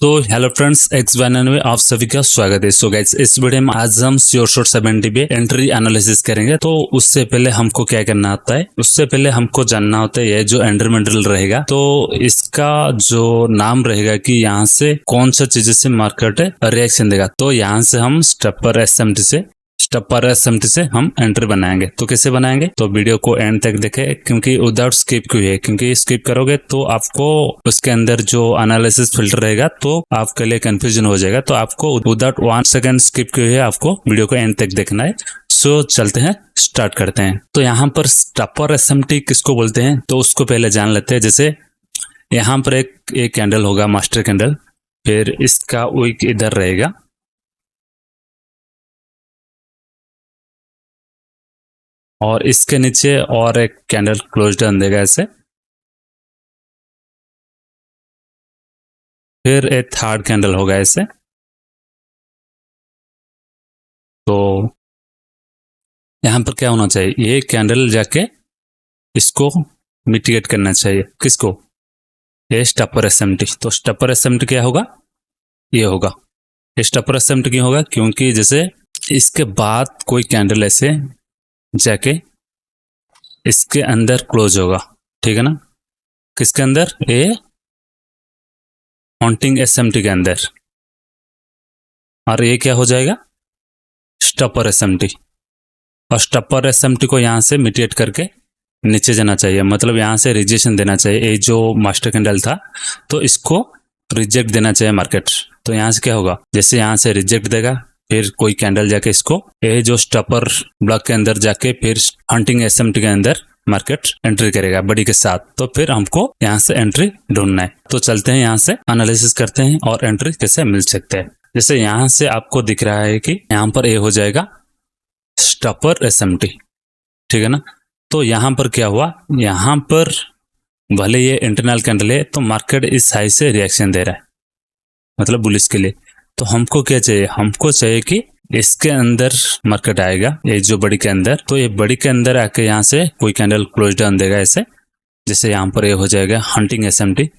तो hello friends, X92 में आप सभी का स्वागत है। सो गाइस, इस वीडियो में आज हम श्योर शॉट 70 पे एंट्री एनालिसिस करेंगे। तो उससे पहले हमको क्या करना होता है, उससे पहले हमको जानना होता है ये जो एंट्री रहेगा तो इसका जो नाम रहेगा कि यहाँ से कौन सा चीज से मार्केट रिएक्शन देगा। तो यहाँ से हम स्टेपर एसएमटी से हम एंट्री बनाएंगे। तो कैसे बनाएंगे, तो वीडियो को एंड तक देखें, क्योंकि विदाउट स्किप क्यों है, क्योंकि स्किप करोगे तो आपको उसके अंदर जो एनालिसिस फिल्टर रहेगा तो आपके लिए कंफ्यूजन हो जाएगा। तो आपको विदाउट 1 सेकंड स्किप क्यों है, आपको वीडियो को एंड तक देखना है। सो चलते हैं, स्टार्ट करते हैं। तो यहाँ पर स्टेपर एसएमटी किसको बोलते हैं तो उसको पहले जान लेते हैं। जैसे यहाँ पर एक कैंडल होगा, मास्टर कैंडल, फिर इसका विक इधर रहेगा और इसके नीचे और एक कैंडल क्लोज डाउन देगा ऐसे, फिर एक थर्ड कैंडल होगा ऐसे। तो यहां पर क्या होना चाहिए, ये कैंडल जाके इसको मिटिगेट करना चाहिए। किसको, ये स्टेपर एसएमटी। तो स्टेपर एसएमटी क्या होगा, ये होगा। ये स्टेपर एसएमटी क्यों होगा, क्योंकि जैसे इसके बाद कोई कैंडल ऐसे जाके इसके अंदर क्लोज होगा, ठीक है ना। किसके अंदर, ये हॉन्टिंग एसएमटी के अंदर, और ये क्या हो जाएगा, स्टेपर एसएमटी। और स्टेपर एसएमटी को यहाँ से मिटिगेट करके नीचे जाना चाहिए, मतलब यहाँ से रिजेक्शन देना चाहिए। ये जो मास्टर कैंडल था तो इसको रिजेक्ट देना चाहिए मार्केट। तो यहाँ से क्या होगा, जैसे यहाँ से रिजेक्ट देगा, फिर कोई कैंडल जाके इसको, ये जो स्टेपर ब्लॉक के अंदर जाके फिर हंटिंग एसएमटी के अंदर मार्केट एंट्री करेगा बड़ी के साथ। तो फिर हमको यहाँ से एंट्री ढूंढना है। तो चलते हैं, यहाँ से एनालिसिस करते हैं और एंट्री कैसे मिल सकते हैं। जैसे यहाँ से आपको दिख रहा है कि यहाँ पर ये हो जाएगा स्टेपर एसएमटी, ठीक है ना। तो यहाँ पर क्या हुआ, यहाँ पर भले ये इंटरनल कैंडल है तो मार्केट इस हाई से रिएक्शन दे रहा है, मतलब बुलिश के लिए। तो हमको क्या चाहिए, हमको चाहिए कि इसके अंदर मार्केट आएगा, ये जो बड़ी के अंदर। तो ये बड़ी के अंदर आके यहाँ से कोई कैंडल क्लोज डाउन देगा ऐसे, जैसे यहाँ पर ये हो जाएगा हंटिंग एसएमटी।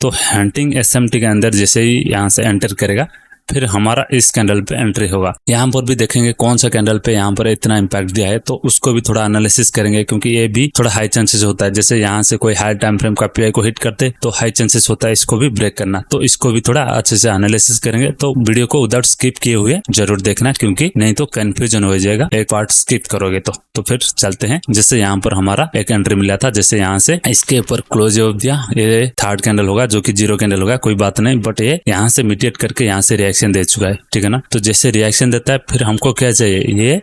तो हंटिंग एसएमटी के अंदर जैसे ही यहाँ से एंटर करेगा, फिर हमारा इस कैंडल पे एंट्री होगा। यहाँ पर भी देखेंगे कौन सा कैंडल पे यहाँ पर इतना इंपैक्ट दिया है, तो उसको भी थोड़ा एनालिसिस करेंगे, क्योंकि ये भी थोड़ा हाई चांसेस होता है। जैसे यहाँ से कोई हाई टाइम फ्रेम का पीआई को हिट करते तो हाई चांसेस होता है इसको भी ब्रेक करना। तो इसको भी थोड़ा अच्छे से एनालिसिस करेंगे। तो वीडियो को विदाउट स्किप किए हुए जरूर देखना, क्योंकि नहीं तो कंफ्यूजन हो जाएगा एक पार्ट स्किप करोगे तो फिर चलते हैं। जैसे यहाँ पर हमारा एक एंट्री मिला था, जैसे यहाँ से इसके ऊपर क्लोज हो दिया, ये थर्ड कैंडल होगा जो कि जीरो कैंडल होगा, कोई बात नहीं, बट ये यहाँ से मिटिगेट करके यहाँ से रिएक्शन दे चुका है, ठीक है ना। तो जैसे रिएक्शन देता है, फिर हमको क्या चाहिए, ये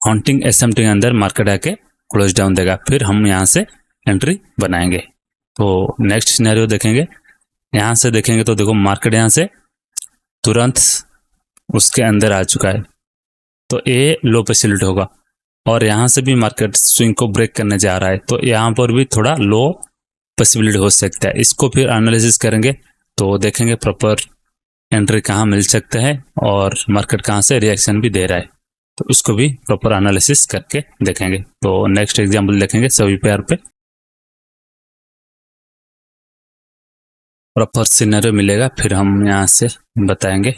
हॉन्टिंग एसएमटी के अंदर मार्केट आके क्लोज डाउन देगा, फिर हम यहाँ से एंट्री बनाएंगे। तो नेक्स्ट सिनेरियो देखेंगे, यहाँ से देखेंगे तो देखो मार्केट यहाँ से तुरंत उसके अंदर आ चुका है, तो ये लो पे सिलेक्ट होगा और यहाँ से भी मार्केट स्विंग को ब्रेक करने जा रहा है। तो यहाँ पर भी थोड़ा लो पॉसिबिलिटी हो सकता है। इसको फिर एनालिसिस करेंगे तो देखेंगे प्रॉपर एंट्री कहाँ मिल सकता है और मार्केट कहाँ से रिएक्शन भी दे रहा है, तो उसको भी प्रॉपर एनालिसिस करके देखेंगे। तो नेक्स्ट एग्जांपल देखेंगे, सभी पेयर पे प्रॉपर सिनेरियो मिलेगा, फिर हम यहाँ से बताएंगे।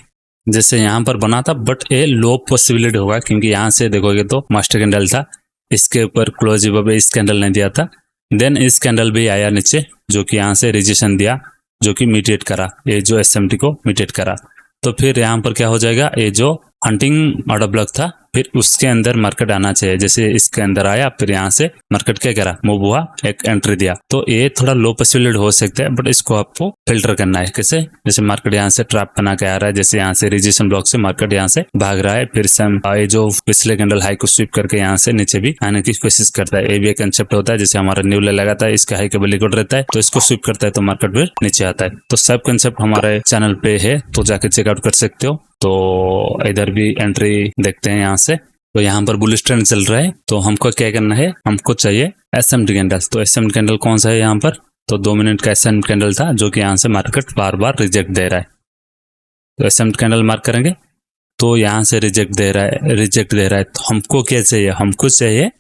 जैसे यहाँ पर बना था, बट ये लो पॉसिबिलिटी होगा, क्योंकि यहाँ से देखोगे तो मास्टर कैंडल था, इसके ऊपर क्लोज इस कैंडल ने दिया था, देन इस कैंडल भी आया नीचे, जो कि यहाँ से रिजेक्शन दिया, जो कि मिटिगेट करा, ये जो एसएमटी को मिटिगेट करा। तो फिर यहाँ पर क्या हो जाएगा, ये जो हंटिंग ऑर्डर ब्लॉक था, फिर उसके अंदर मार्केट आना चाहिए। जैसे इसके अंदर आया, फिर यहाँ से मार्केट क्या करा, मूव हुआ, एक एंट्री दिया। तो ये थोड़ा लो पॉसिबिलिटी हो सकता है, बट इसको आपको फिल्टर करना है। कैसे, जैसे मार्केट यहाँ से ट्रैप बना के आ रहा है, जैसे यहाँ से रिजेक्शन ब्लॉक से मार्केट यहाँ से भाग रहा है, फिर से ये जो पिछले कैंडल हाई को स्वीप करके यहाँ से नीचे भी आने की कोशिश करता है। ये भी एक कंसेप्ट होता है, जैसे हमारा न्यू ले लगाता है, इसका हाई के लिक्विड रहता है, तो इसको स्वीप करता है तो मार्केट फिर नीचे आता है। तो सब कंसेप्ट हमारे चैनल पे है, तो जाके चेकआउट कर सकते हो। तो इधर भी एंट्री देखते हैं यहाँ से। तो यहाँ पर बुलिश ट्रेंड चल रहा है, तो हमको क्या करना है, हमको चाहिए एसएमटी कैंडल। तो एसएमटी कैंडल कौन सा है यहाँ पर, तो 2 मिनट का एसएमटी कैंडल था, जो कि यहाँ से मार्केट बार बार रिजेक्ट दे रहा है। तो एसएमटी कैंडल मार्क करेंगे, तो यहाँ से रिजेक्ट दे रहा है। तो हमको क्या चाहिए, हमको चाहिए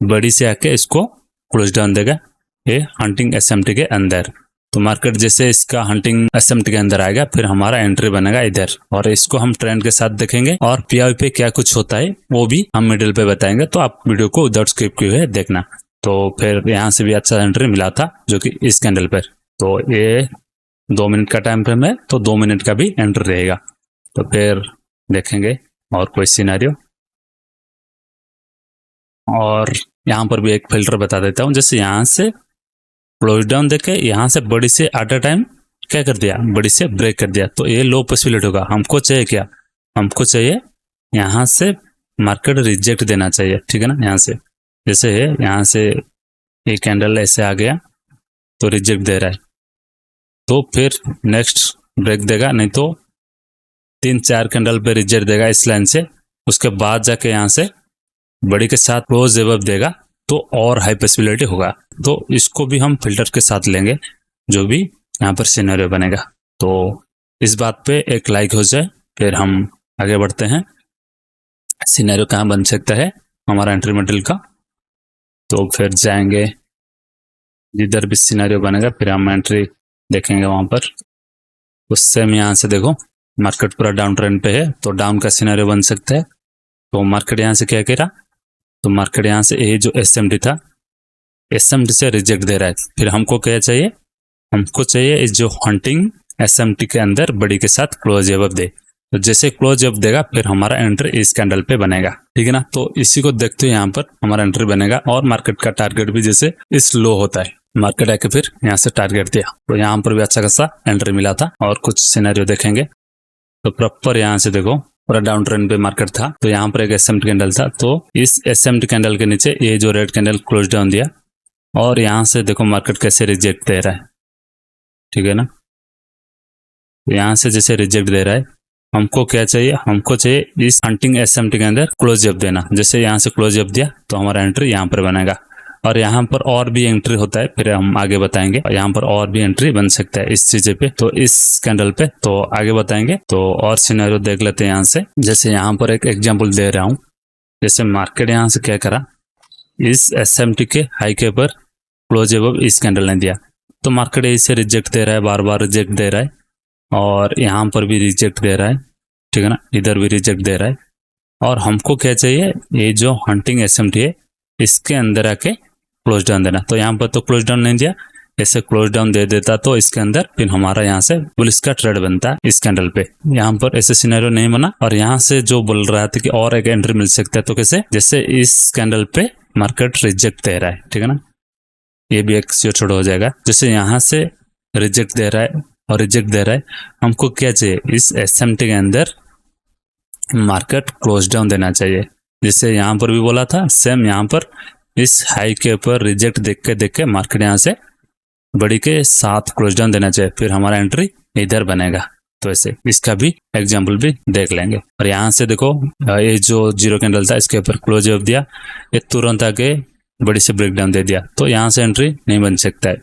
बड़ी से आके इसको क्लोज डाउन देगा, ये हंटिंग एसएमटी के अंदर। तो मार्केट जैसे इसका हंटिंग एसएमटी के अंदर आएगा फिर हमारा एंट्री बनेगा इधर, और इसको हम ट्रेंड के साथ देखेंगे और पीआई पे क्या कुछ होता है वो भी हम मिडिल पे बताएंगे, तो आप वीडियो को विदाउट स्किप किए हुए देखना। तो फिर यहाँ से भी अच्छा एंट्री मिला था जो कि इस कैंडल पर, तो ये 2 मिनट का टाइम फ्रेम है तो 2 मिनट का भी एंट्री रहेगा। तो फिर देखेंगे और कोई सिनेरियो, और यहाँ पर भी एक फिल्टर बता देता हूँ। जैसे यहाँ से क्लोज डाउन देखे यहाँ से बड़ी से एट अ टाइम क्या कर दिया, बड़ी से ब्रेक कर दिया, तो ये लो पॉसिबिलिटी होगा। हमको चाहिए क्या, हमको चाहिए यहाँ से मार्केट रिजेक्ट देना चाहिए, ठीक है ना। यहाँ से जैसे है यहाँ से एक कैंडल ऐसे आ गया तो रिजेक्ट दे रहा है, तो फिर नेक्स्ट ब्रेक देगा, नहीं तो 3-4 कैंडल पे रिजेक्ट देगा इस लाइन से, उसके बाद जाके यहाँ से बड़ी के साथ क्लोज एबव देगा तो और हाई पॉसिबिलिटी होगा। तो इसको भी हम फिल्टर के साथ लेंगे जो भी यहाँ पर सिनेरियो बनेगा। तो इस बात पे एक लाइक हो जाए फिर हम आगे बढ़ते हैं। सिनेरियो कहाँ बन सकता है हमारा एंट्री मॉडल का, तो फिर जाएंगे जिधर भी सिनेरियो बनेगा फिर हम एंट्री देखेंगे वहां पर। उससे हम यहाँ से देखो मार्केट पूरा डाउन ट्रेंड पे है तो डाउन का सिनेरियो बन सकता है। तो मार्केट यहाँ से क्या कह रहा, तो मार्केट यहाँ से ये जो एसएमटी था एसएमटी से रिजेक्ट दे रहा है, फिर हमको क्या चाहिए, हमको चाहिए इस जो हंटिंग एसएमटी के अंदर बड़ी के साथ क्लोज एबव दे। तो जैसे क्लोज एबव देगा फिर हमारा एंट्री इस कैंडल पे बनेगा, ठीक है ना। तो इसी को देखते हुए यहाँ पर हमारा एंट्री बनेगा, और मार्केट का टारगेट भी जैसे इस लो होता है, मार्केट आके फिर यहाँ से टारगेट दिया तो यहाँ पर भी अच्छा खासा एंट्री मिला था। और कुछ सिनेरियो देखेंगे तो प्रॉपर यहाँ से देखो पूरा डाउन ट्रेंड पे मार्केट था, तो यहाँ पर एक एसएमटी कैंडल था, तो इस एसएमटी कैंडल के नीचे ये जो रेड कैंडल क्लोज डाउन दिया, और यहाँ से देखो मार्केट कैसे रिजेक्ट दे रहा है, ठीक है ना। तो यहाँ से जैसे रिजेक्ट दे रहा है, हमको क्या चाहिए, हमको चाहिए इस हंटिंग एसएमटी के अंदर क्लोज अप देना। जैसे यहाँ से क्लोज अप दिया तो हमारा एंट्री यहाँ पर बनेगा, और यहाँ पर और भी एंट्री होता है फिर हम आगे बताएंगे। यहाँ पर और भी एंट्री बन सकता है इस चीज पे, तो इस कैंडल पे तो आगे बताएंगे। तो और सिनेरियो देख लेते हैं यहाँ से। जैसे यहाँ पर एक एग्जांपल दे रहा हूँ, जैसे मार्केट यहाँ से क्या करा, इस एसएमटी के हाई के पर क्लोज अबव इस कैंडल ने दिया, तो मार्केट इसे रिजेक्ट दे रहा है, बार बार रिजेक्ट दे रहा है, और यहाँ पर भी रिजेक्ट दे रहा है, ठीक है ना, इधर भी रिजेक्ट दे रहा है। और हमको क्या चाहिए, ये जो हंटिंग एसएमटी है इसके अंदर आके क्लोज डाउन देना। तो यहाँ पर तो क्लोज डाउन नहीं दिया, ऐसे क्लोज डाउन दे देता तो इसके अंदर फिर हमारा यहाँ से बुलिश का ट्रेड बनता है इस कैंडल पे। यहाँ पर ऐसे सिनेरियो नहीं बना, और यहाँ से जो बोल रहा था कि और एक एंट्री मिल सकता है, तो कैसे, जैसे इस कैंडल पे मार्केट रिजेक्ट दे रहा है, ठीक है ना, ये भी एक छोटा हो जाएगा। जैसे यहाँ से रिजेक्ट दे रहा है और रिजेक्ट दे रहा है, हमको क्या चाहिए, इस एसएमटी के अंदर मार्केट क्लोज डाउन देना चाहिए। जैसे यहाँ पर भी बोला था सेम, यहाँ पर इस हाई के ऊपर रिजेक्ट देख के मार्केट यहाँ से बड़ी के साथ क्लोज डाउन देना चाहिए, फिर हमारा एंट्री इधर बनेगा। तो ऐसे इसका भी एग्जांपल भी देख लेंगे। और यहाँ से देखो ये जो जीरो कैंडल था इसके ऊपर क्लोज अप दिया, ये तुरंत आके बड़ी से ब्रेकडाउन दे दिया, तो यहाँ से एंट्री नहीं बन सकता है।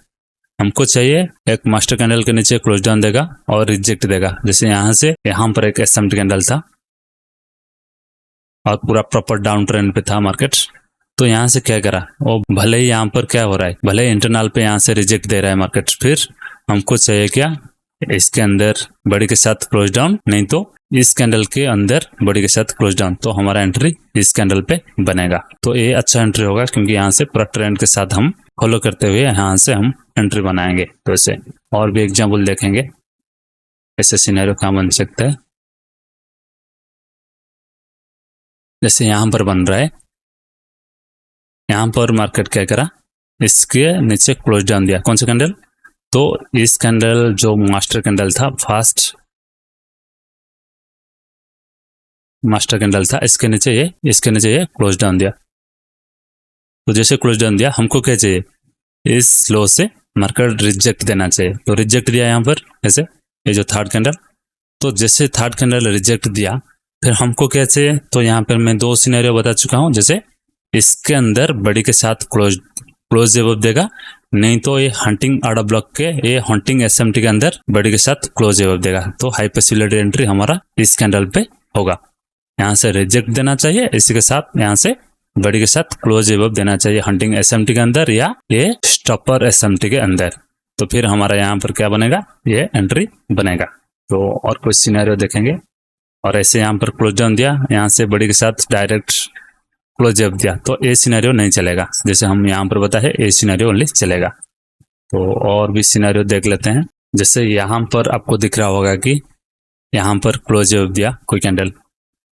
हमको चाहिए एक मास्टर कैंडल के नीचे क्लोज डाउन देगा और रिजेक्ट देगा। जैसे यहाँ से यहाँ पर एक एसएमटी कैंडल था और पूरा प्रॉपर डाउन ट्रेंड पे था मार्केट, तो यहाँ से क्या करा, वो भले ही यहाँ पर क्या हो रहा है, भले ही इंटरनल पे यहाँ से रिजेक्ट दे रहा है मार्केट, फिर हमको चाहिए क्या, इसके अंदर बड़ी के साथ क्लोज डाउन, नहीं तो इस कैंडल के अंदर बड़ी के साथ क्लोज डाउन, तो हमारा एंट्री इस कैंडल पे बनेगा। तो ये अच्छा एंट्री होगा क्योंकि यहाँ से पूरा ट्रेंड के साथ हम फॉलो करते हुए यहाँ से हम एंट्री बनाएंगे। तो ऐसे और भी एग्जाम्पल देखेंगे, ऐसे सिनेरियो कहाँ बन सकता है। जैसे यहाँ पर बन रहा है, यहाँ पर मार्केट क्या करा, इसके नीचे क्लोज डाउन दिया, कौन सा कैंडल, तो इस कैंडल जो मास्टर कैंडल था, फास्ट मास्टर कैंडल था, इसके नीचे ये क्लोज डाउन दिया। तो जैसे क्लोज डाउन दिया, हमको क्या चाहिए, इस लो से मार्केट रिजेक्ट देना चाहिए, तो रिजेक्ट दिया यहाँ पर ऐसे, ये जो थर्ड कैंडल, तो जैसे थर्ड कैंडल रिजेक्ट दिया, फिर हमको क्या चाहिए, तो यहाँ पर मैं दो सिनेरियो बता चुका हूँ। जैसे इसके अंदर बड़ी के साथ क्लोज एबव देगा, नहीं तो ये हंटिंग आड़ा ब्लॉक के ये हंटिंग एसएमटी के अंदर बड़ी के साथ क्लोज एबव देगा, तो हाई पॉसिबिलिटी एंट्री हमारा इस कैंडल पे होगा। यहाँ से रिजेक्ट देना चाहिए, इसी के साथ यहाँ से बड़ी के साथ क्लोज एबव देना चाहिए हंटिंग एसएमटी के अंदर या ये स्टॉपर एसएमटी के अंदर। तो फिर हमारा यहाँ पर क्या बनेगा, ये एंट्री बनेगा। तो और कुछ सिनेरियो देखेंगे। और ऐसे यहाँ पर क्लोज डाउन दिया, यहाँ से बड़ी के साथ डायरेक्ट क्लोज अप दिया, तो ए सिनेरियो नहीं चलेगा। जैसे हम यहाँ पर बताए ए सिनेरियो ओनली चलेगा। तो और भी सिनेरियो देख लेते हैं। जैसे यहाँ पर आपको दिख रहा होगा कि यहाँ पर क्लोज अप दिया कोई कैंडल,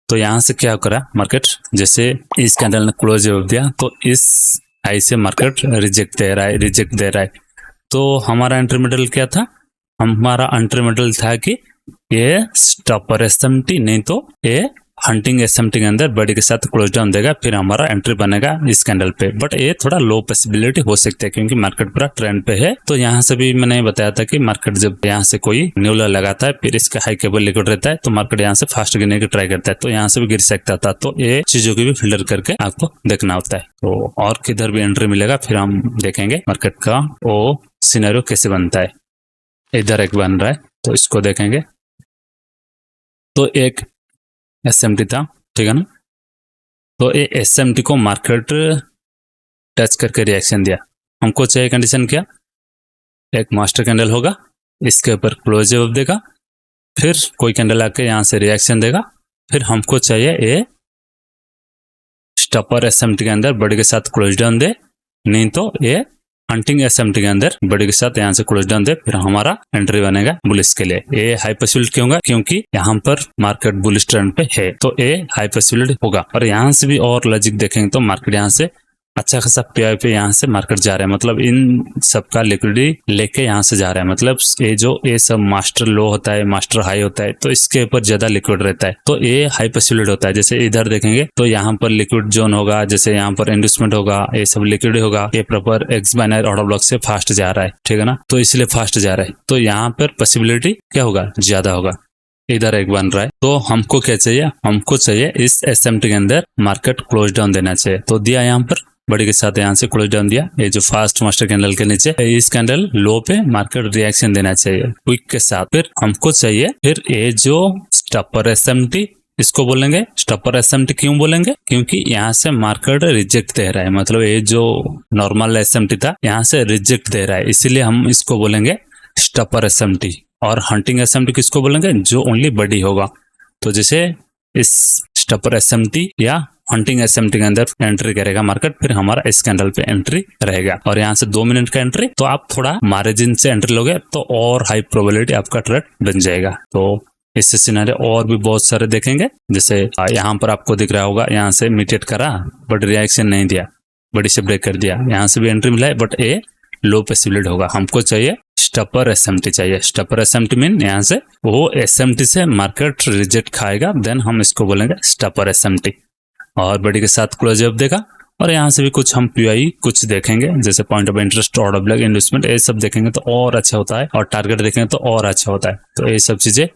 तो यहाँ से क्या करा मार्केट, जैसे इस कैंडल ने क्लोज अप दिया तो इस हाई से मार्केट रिजेक्ट दे रहा है। तो हमारा एंट्री मॉडल क्या था, हमारा एंट्री मॉडल था कि ये स्टॉपर एसएमटी नहीं तो ये हंटिंग एसएमटी के अंदर बड़ी के साथ क्लोज डाउन देगा, फिर हमारा एंट्री बनेगा इस कैंडल पे। बट ये थोड़ा लो पॉसिबिलिटी हो सकती है क्योंकि मार्केट पूरा ट्रेंड पे है। तो यहाँ से भी मैंने बताया था कि मार्केट जब यहाँ से कोई न्यूलर लगाता है फिर इसका हाई केबल लिक्विड रहता है तो मार्केट यहाँ से फास्ट गिरने की ट्राई करता है, तो यहाँ से भी गिर सकता था। तो ये चीजों की भी फिल्टर करके आपको देखना होता है। तो और किधर भी एंट्री मिलेगा फिर हम देखेंगे मार्केट का वो सिनेरियो कैसे बनता है। इधर एक बन रहा है तो इसको देखेंगे। तो एक एसएमटी था, ठीक है ना। तो ये एसएमटी को मार्केट टच करके रिएक्शन दिया। हमको चाहिए कंडीशन क्या, एक मास्टर कैंडल होगा, इसके ऊपर क्लोज अप देगा, फिर कोई कैंडल आके यहाँ से रिएक्शन देगा, फिर हमको चाहिए ये स्टॉपर एसएमटी के अंदर बड़ी के साथ क्लोज डाउन दे, नहीं तो ये हंटिंग एसएमटी के अंदर बड़ी के साथ यहाँ से क्लोज डाउन दे, फिर हमारा एंट्री बनेगा बुलिश के लिए। ये हाई पॉसिबिलिटी होगा क्योंकि यहाँ पर मार्केट बुलिश ट्रेंड पे है, तो ये हाई पॉसिबिलिटी होगा। और यहाँ से भी और लॉजिक देखेंगे तो मार्केट यहाँ से अच्छा खासा पीआई पे यहाँ से मार्केट जा रहा है, मतलब इन सबका लिक्विडिटी लेके यहाँ से जा रहा है। मतलब ये सब मास्टर लो होता है, मास्टर हाई होता है, तो इसके ऊपर ज्यादा लिक्विड रहता है, तो ये हाई पॉसिबिलिटी होता है। जैसे इधर देखेंगे तो यहाँ पर लिक्विड जोन होगा, जैसे यहाँ पर इंडस्टमेंट होगा, ये सब लिक्विड होगा, ये proper x binary order block से फास्ट जा रहा है, ठीक है ना, तो इसलिए फास्ट जा रहा है, तो यहाँ पर पॉसिबिलिटी क्या होगा, ज्यादा होगा। इधर एक बन रहा है, तो हमको क्या चाहिए, हमको चाहिए इस एसएमटी के अंदर मार्केट क्लोज डाउन देना चाहिए। तो दिया यहाँ पर बड़ी के साथ यहाँ से क्लोज डाउन दिया, ये जो फास्ट मास्टर कैंडल के नीचे इस कैंडल लो पे मार्केट रिएक्शन देना चाहिए क्विक के साथ। फिर हमको चाहिए फिर ये जो स्टॉपर एसएमटी, इसको बोलेंगे स्टॉपर एसएमटी। क्यों बोलेंगे, क्योंकि यहाँ से मार्केट रिजेक्ट दे रहा है, मतलब ये जो नॉर्मल एसएमटी था यहाँ से रिजेक्ट दे रहा है, इसीलिए हम इसको बोलेंगे स्टॉपर एसएमटी। और हंटिंग एसएमटी किसको बोलेंगे, जो ओनली बड़ी होगा। तो जैसे इस स्टॉपर एसएमटी या हंटिंग एसएमटी के अंदर एंट्री करेगा मार्केट, फिर हमारा इस कैंडल पे एंट्री रहेगा। और यहाँ से 2 मिनट का एंट्री, तो आप थोड़ा मार्जिन से एंट्री लोगे तो और हाई प्रोबेबिलिटी आपका ट्रेड बन जाएगा। तो इससे सिनेरियो और भी बहुत सारे देखेंगे। जैसे यहाँ पर आपको दिख रहा होगा, यहाँ से मिटेट करा बट रिएक्शन नहीं दिया, बड़ी से ब्रेक कर दिया, यहाँ से भी एंट्री मिला है बट ये लो पॉसिबिलिटी होगा। हमको चाहिए स्टॉपर एसएमटी चाहिए। स्टॉपर एसएमटी मीन यहाँ से वो एसएमटी से मार्केट रिजेक्ट खाएगा, देन हम इसको बोलेंगे स्टॉपर एसएमटी। और बड़ी के साथ क्लोज अप देगा। और यहाँ से भी कुछ हम पीआई कुछ देखेंगे, जैसे point of interest, order block, investment, ये सब देखेंगे तो और अच्छा होता है। और टारगेट देखेंगे तो और अच्छा होता है। तो ये सब चीजें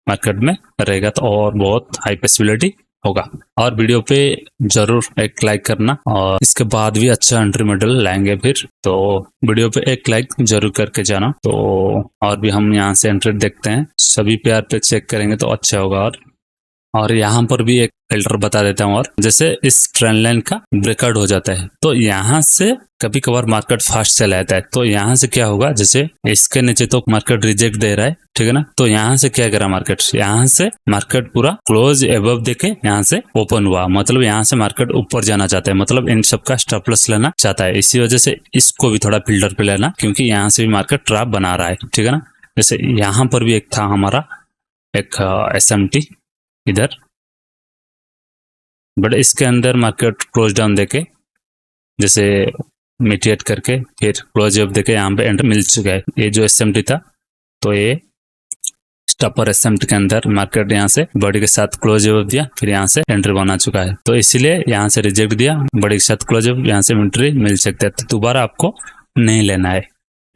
मार्केट में रहेगा तो और बहुत हाई पॉसिबिलिटी होगा। और वीडियो पे जरूर एक लाइक करना, और इसके बाद भी अच्छा एंट्री मॉडल लाएंगे फिर, तो वीडियो पे एक लाइक जरूर करके जाना। तो और भी हम यहाँ से एंट्री देखते हैं, सभी पेयर पे चेक करेंगे तो अच्छा होगा। और यहाँ पर भी एक फिल्टर बता देता हूँ। और जैसे इस ट्रेंड लाइन का ब्रेकआउट हो जाता है तो यहाँ से कभी कभार मार्केट फास्ट चला जाता है, तो यहाँ से क्या होगा, जैसे इसके नीचे तो मार्केट रिजेक्ट दे रहा है, ठीक है ना, तो यहाँ से क्या करा मार्केट, यहाँ से मार्केट पूरा क्लोज एबव देके यहाँ से ओपन हुआ, मतलब यहाँ से मार्केट ऊपर जाना चाहता है, मतलब इन सब का स्टॉप लॉस लेना चाहता है। इसी वजह से इसको भी थोड़ा फिल्टर पे लेना, क्योंकि यहाँ से भी मार्केट ट्रैप बना रहा है, ठीक है ना। जैसे यहाँ पर भी एक था हमारा एक एसएमटी इधर, बट इसके अंदर मार्केट क्लोज डाउन देके जैसे मिटिएट करके फिर क्लोज अप देके यहाँ पे एंट्री मिल चुका है। ये जो एसएमटी था तो ये स्टॉपर एसएमटी के अंदर मार्केट यहाँ से बड़ी के साथ क्लोज अप दिया, फिर यहाँ से एंट्री बना चुका है, तो इसीलिए यहाँ से रिजेक्ट दिया, बड़ी के साथ क्लोज अप, यहाँ से एंट्री मिल सकता है। तो दोबारा आपको नहीं लेना है।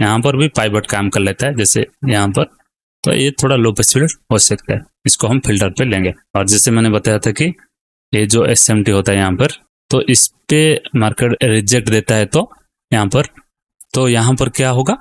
यहाँ पर भी पाइवट काम कर लेता है जैसे यहाँ पर, तो ये थोड़ा लो पॉसिबिलिटी हो सकता है, इसको हम फिल्टर पे लेंगे। और जैसे मैंने बताया था कि ये जो एसएमटी होता है यहाँ पर, तो इस पे मार्केट रिजेक्ट देता है तो यहाँ पर क्या होगा,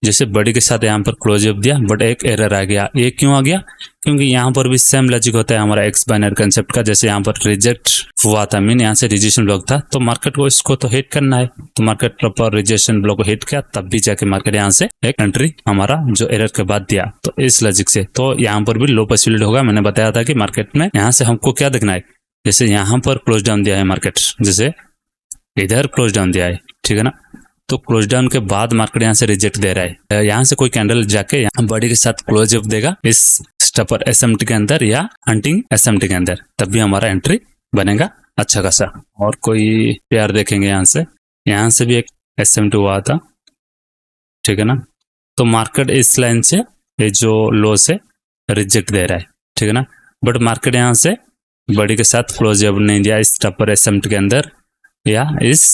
जैसे बड़ी के साथ यहाँ पर क्लोज अप दिया बट एक एरर आ गया। ये क्यों आ गया? क्योंकि यहाँ पर भी सेम लॉजिक होता है हमारा एक्स बाइनरी कंसेप्ट का। जैसे यहाँ पर रिजेक्ट हुआ था, मीन यहाँ से रिजेक्शन ब्लॉक था, तो मार्केट को इसको तो हिट करना है, तो मार्केट प्रॉपर रिजेक्शन ब्लॉक को हिट किया, तब भी जाके मार्केट यहाँ से एक एंट्री हमारा जो एरर के बाद दिया। तो इस लॉजिक से तो यहाँ पर भी लो पॉसिबिलिटी होगा। मैंने बताया था कि मार्केट में यहाँ से हमको क्या देखना है, जैसे यहाँ पर क्लोज डाउन दिया है मार्केट, जैसे इधर क्लोज डाउन दिया है, ठीक है ना, तो क्लोज डाउन के बाद मार्केट यहाँ से रिजेक्ट दे रहा है, यहाँ से कोई कैंडल जाके यहाँ बॉडी के साथ क्लोज अप देगा इस स्टॉपर एसएमटी के अंदर या हंटिंग एसएमटी के अंदर, तब भी हमारा एंट्री बनेगा अच्छा खासा। और कोई पेयर देखेंगे यहाँ से भी एक एसएमटी हुआ था, ठीक है ना, तो मार्केट इस लाइन से ये जो लो से रिजेक्ट दे रहा है, ठीक है ना, बट मार्केट यहाँ से बॉडी के साथ क्लोज अप नहीं दिया इस स्टॉपर एसएमटी के अंदर या इस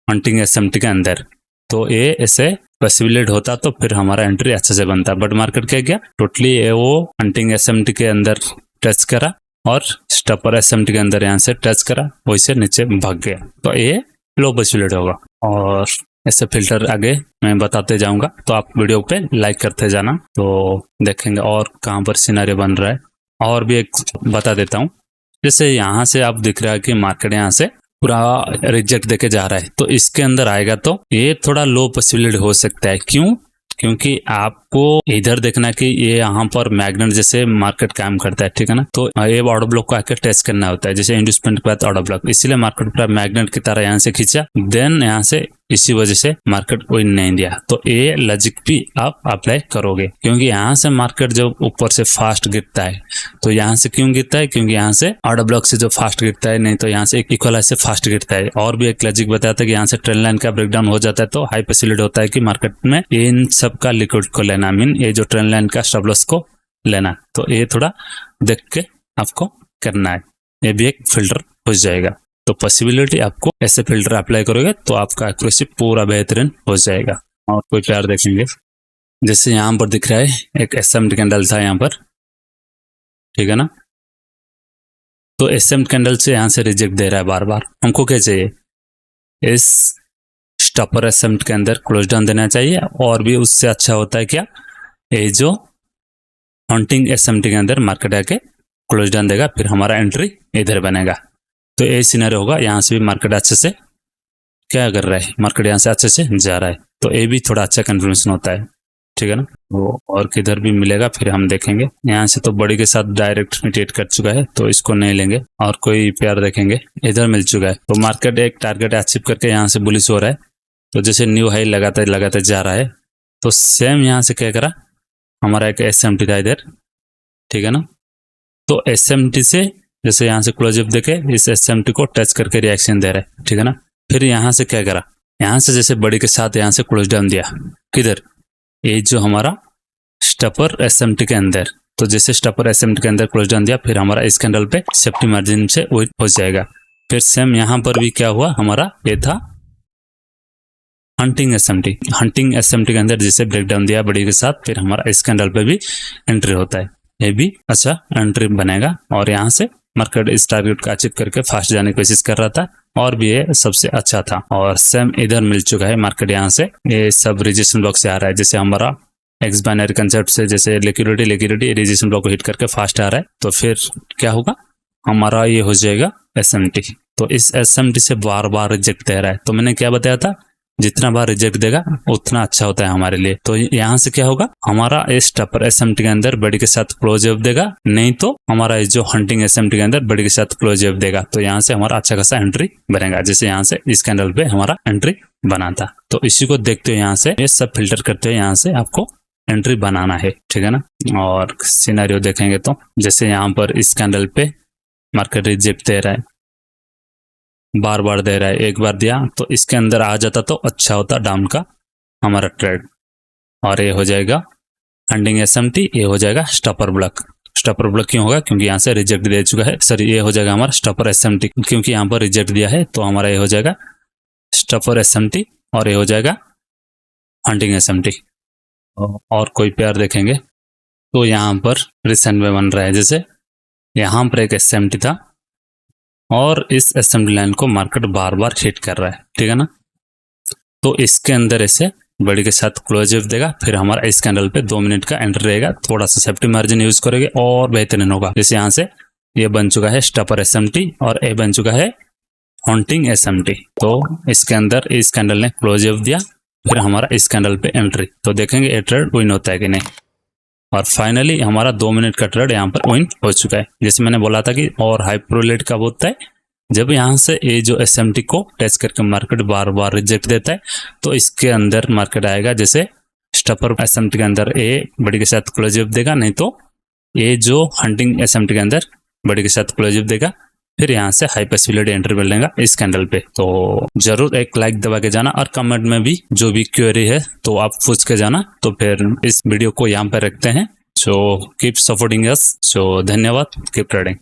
हंटिंग एसएमटी के अंदर, तो ये ऐसे पॉसिबिलिटी होता तो फिर हमारा एंट्री अच्छे से बनता। बट मार्केट क्या गया, टोटली वो हंटिंग एसएमटी के अंदर टच करा और स्टॉपर एसएमटी के अंदर यहाँ से टच करा, वैसे नीचे भाग गया, तो ये लो पॉसिबिलिटी होगा। और ऐसे फिल्टर आगे मैं बताते जाऊंगा, तो आप वीडियो पे लाइक करते जाना, तो देखेंगे और कहाँ पर सिनेरियो बन रहा है। और भी एक बता देता हूँ, जैसे यहाँ से आप दिख रहा है कि मार्केट यहाँ से पूरा रिजेक्ट देके जा रहा है, तो इसके अंदर आएगा तो ये थोड़ा लो पॉसिबिलिटी हो सकता है। क्यों? क्योंकि आपको इधर देखना कि ये यहाँ पर मैग्नेट जैसे मार्केट काम करता है, ठीक है ना, तो ये ऑर्डर ब्लॉक को आकर टेस्ट करना होता है, जैसे इंड्यूसमेंट के बाद ऑर्डर ब्लॉक, इसीलिए मार्केट पूरा मैग्नेट की तरह यहाँ से खींचा, देन यहाँ से इसी वजह से मार्केट कोई नहीं दिया। तो ये लॉजिक भी आप अप्लाई करोगे, क्योंकि यहाँ से मार्केट जब ऊपर से फास्ट गिरता है, तो यहाँ से क्यों गिरता है, क्योंकि यहाँ से ऑर्डर ब्लॉक से जो फास्ट गिरता है, नहीं तो यहाँ से इक्वलाइज से फास्ट गिरता है। और भी एक लॉजिक बताता है कि यहाँ से ट्रेंड लाइन का ब्रेकडाउन हो जाता है, तो हाई पॉसिबिलिटी होता है कि मार्केट में इन सब का लिक्विड को लेना, मीन ये जो ट्रेंड लाइन का स्टॉप लॉस को लेना, तो ये थोड़ा देख के आपको करना है, ये भी एक फिल्टर हो जाएगा। तो पॉसिबिलिटी आपको ऐसे फिल्टर अप्लाई करोगे तो आपका एक्यूरेसी पूरा बेहतरीन हो जाएगा। और कोई प्यार देखेंगे, जैसे यहाँ पर दिख रहा है एक एसएमटी कैंडल था यहाँ पर, ठीक है ना, तो एसएम कैंडल से यहाँ से रिजेक्ट दे रहा है बार बार। हमको क्या चाहिए, इस स्टॉपर एसएमटी के अंदर क्लोज डाउन देना चाहिए, और भी उससे अच्छा होता है क्या, ये जो हंटिंग एसएमटी के अंदर मार्केट आके क्लोज डाउन देगा, फिर हमारा एंट्री इधर बनेगा। तो ये सिनेरियो होगा, यहाँ से भी मार्केट अच्छे से क्या कर रहा है, मार्केट यहाँ से अच्छे से जा रहा है, तो ये भी थोड़ा अच्छा कंफर्मेशन होता है, ठीक है ना। वो और किधर भी मिलेगा फिर हम देखेंगे। यहाँ से तो बड़ी के साथ डायरेक्ट मिटिएट कर चुका है, तो इसको नहीं लेंगे। और कोई पेयर देखेंगे, इधर मिल चुका है, तो मार्केट एक टारगेट अचीव करके यहाँ से बुलिश हो रहा है, तो जैसे न्यू हाई लगाते जा रहा है, तो सेम यहाँ से क्या करा, हमारा एक एसएमटी था इधर, ठीक है ना, तो एसएमटी से जैसे यहाँ से क्लोज अप देके इस एसएमटी को टच करके रिएक्शन दे रहा है, ठीक है ना, फिर यहाँ से क्या करा, यहाँ से जैसे बड़ी के साथ यहाँ से क्लोज डाउन दिया, किधर, ये जो हमारा स्टॉपर एसएमटी के अंदर, तो जैसे स्टॉपर एसएमटी के अंदर क्लोज डाउन दिया, फिर हमारा इस कैंडल पे सेफ्टी मार्जिन से हो जाएगा। फिर सेम यहाँ पर भी क्या हुआ, हमारा ये था हंटिंग एसएमटी के अंदर जैसे ब्रेकडाउन दिया बड़ी के साथ, फिर हमारा इस कैंडल पे भी एंट्री होता है, ये भी अच्छा एंट्री बनेगा। और यहाँ से मार्केट इस टारगेट का अचीव करके फास्ट जाने की कोशिश कर रहा था, और भी ये सबसे अच्छा था। और सेम इधर मिल चुका है मार्केट, यहाँ से ये सब रिजेक्शन ब्लॉक से आ रहा है, जैसे हमारा एक्स बाइनरी कंसेप्ट से जैसे लिक्विडिटी रिजेक्शन ब्लॉक को हिट करके फास्ट आ रहा है, तो फिर क्या होगा, हमारा ये हो जाएगा एसएमटी। तो इस एसएमटी से बार बार रिजेक्ट दे रहा है, तो मैंने क्या बताया था, जितना बार रिजेक्ट देगा उतना अच्छा होता है हमारे लिए। तो यहाँ से क्या होगा, हमारा इस स्टॉपर एसएमटी के अंदर बड़ी के साथ क्लोज अप देगा, नहीं तो हमारा इस जो हंटिंग एसएमटी के अंदर बड़ी के साथ क्लोज अप देगा, तो यहाँ से हमारा अच्छा खासा एंट्री बनेगा, जैसे यहाँ से इस कैंडल पे हमारा एंट्री बना था। तो इसी को देखते हो, यहाँ से ये सब फिल्टर करते हो, यहाँ से आपको एंट्री बनाना है, ठीक है ना। और सिनेरियो देखेंगे तो जैसे यहाँ पर इस कैंडल पे मार्केट रिजेक्ट दे रहा है, बार बार दे रहा है, एक बार दिया तो इसके अंदर आ जाता तो अच्छा होता डाउन का हमारा ट्रेड, और ये हो जाएगा हंटिंग एसएमटी, ये हो जाएगा स्टॉपर ब्लॉक। स्टॉपर ब्लॉक क्यों होगा, क्योंकि यहाँ से रिजेक्ट दे चुका है, सॉरी ये हो जाएगा हमारा स्टॉपर एसएमटी, क्योंकि यहाँ पर रिजेक्ट दिया है, तो हमारा ये हो जाएगा स्टॉपर एसएमटी, और ये हो जाएगा हंटिंग एसएमटी। और कोई पेयर देखेंगे तो यहाँ पर रिसेंट में बन रहा है, जैसे यहाँ पर एक एसएमटी था, और इस एसएमटी लाइन को मार्केट बार बार हिट कर रहा है, ठीक है ना। तो इसके अंदर ऐसे बड़ी के साथ क्लोजिव देगा, फिर हमारा इस कैंडल पे 2 मिनट का एंट्री रहेगा। थोड़ा सा सेफ्टी मार्जिन यूज करेंगे और बेहतरीन होगा। जैसे यहाँ से ये बन चुका है स्टॉपर एसएमटी और ये बन चुका है हॉन्टिंग एसएमटी। तो इसके अंदर इस कैंडल ने क्लोजिव दिया, फिर हमारा इस कैंडल पे एंट्री। तो देखेंगे ये ट्रेड विन होता है कि नहीं। और फाइनली हमारा 2 मिनट का ट्रेड यहाँ पर विन हो चुका है। जैसे मैंने बोला था कि और हाई प्रोबेबिलिटी कब होता है, जब यहाँ से ये जो एसएमटी को टच करके मार्केट बार बार रिजेक्ट देता है, तो इसके अंदर मार्केट आएगा। जैसे स्टॉपर एसएमटी के अंदर ए बड़ी के साथ क्लोजिव देगा, नहीं तो ये जो हंटिंग एसएमटी के अंदर बड़ी के साथ क्लोजिव देगा, फिर यहाँ से हाई पॉसिबिलिटी एंट्री मिल लेगा इस कैंडल पे। तो जरूर एक लाइक दबा के जाना और कमेंट में भी जो भी क्वेरी है तो आप पूछ के जाना। तो फिर इस वीडियो को यहाँ पे रखते हैं। So keep supporting us. सो धन्यवाद, कीप ट्रेडिंग।